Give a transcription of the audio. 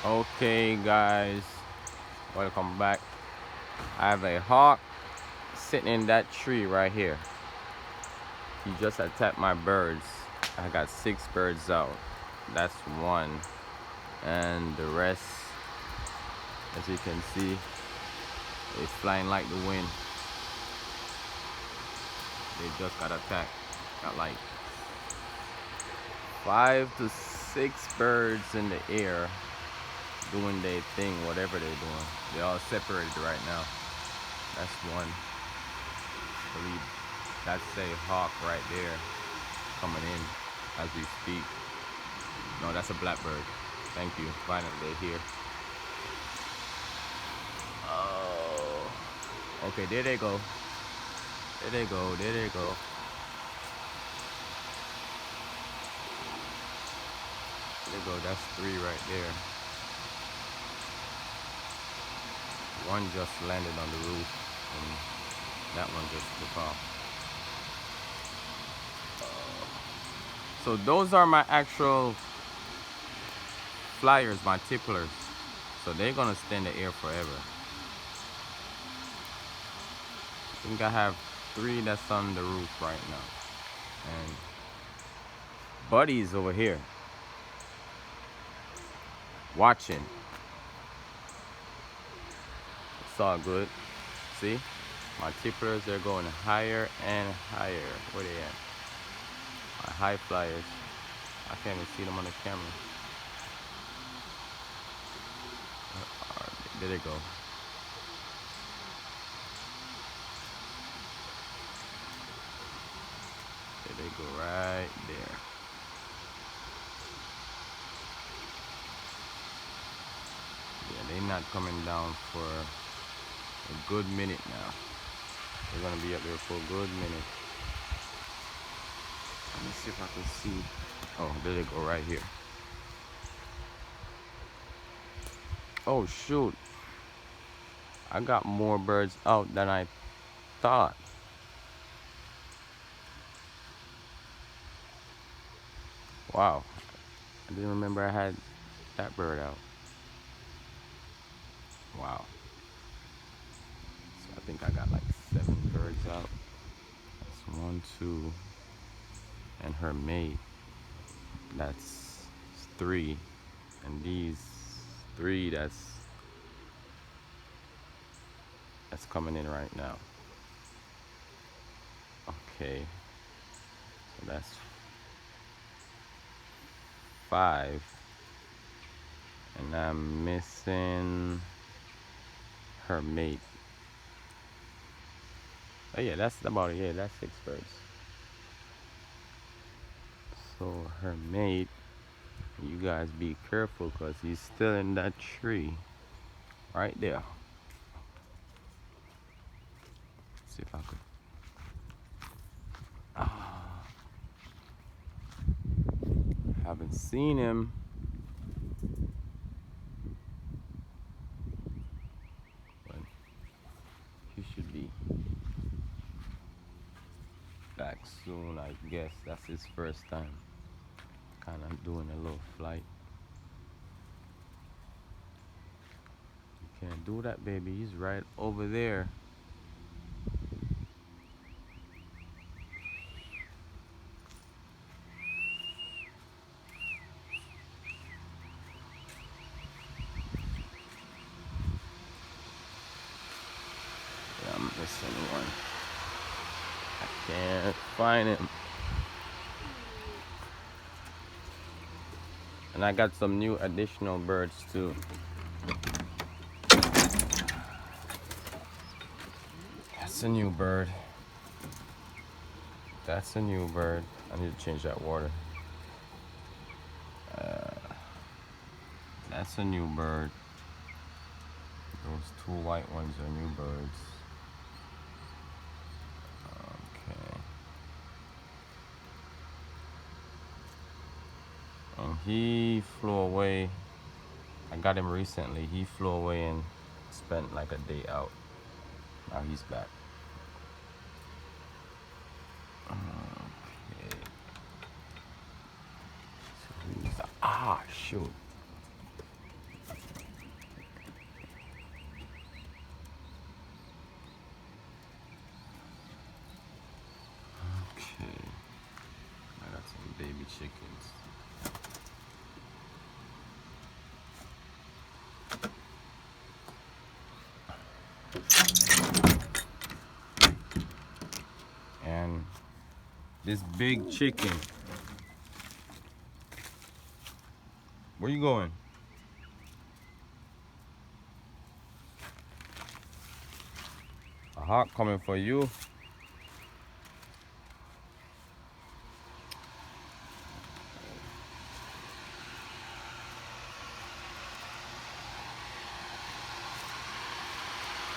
Okay, guys, welcome back. I have a hawk sitting in that tree right here. He just attacked my birds. I got 6 birds out. That's one. And the rest, as you can see, is flying like the wind. They just got attacked. Got like 5 to 6 birds in the air doing their thing, whatever they're doing. They're all separated right now. That's one. I believe that's a hawk right there coming in as we speak. No, that's a blackbird. Thank you. Finally, they're here. Oh. Okay, there they go. There they go. There they go. There they go. That's 3 right there. One just landed on the roof, and that one just took off. So those are my actual flyers, my tipplers. So they're gonna stay in the air forever. I think I have 3 that's on the roof right now. And Buddy's over here watching. It's all good. See? My tipplers, they're going higher and higher. Where they at? My high flyers. I can't even see them on the camera. There they go. There they go right there. Yeah, they're not coming down for a good minute now. They're gonna be up there for a good minute. Let me see if I can see. Oh, there they go right here. Oh shoot. I got more birds out than I thought. Wow. I didn't remember I had that bird out. Wow. So I think I got like 7 birds out. That's 1, 2, and her mate. That's 3. And these 3 that's coming in right now. Okay. So that's 5. And I'm missing her mate. Oh yeah, that's about it. Yeah, that's 6 birds. So her mate, you guys be careful because he's still in that tree right there. Let's see if I could. Haven't seen him. But he should be back soon, I guess. That's his first time. Kind of doing a little flight. You can't do that, baby. He's right over there. Yeah, I'm missing one. I can't find him. And I got some new additional birds too. That's a new bird. That's a new bird. I need to change that water. That's a new bird. Those 2 white ones are new birds. Okay. And he flew away. I got him recently. He flew away and spent like a day out. Now he's back. Okay. Ah, shoot. chickens. And this big chicken. Where you going? A hawk coming for you.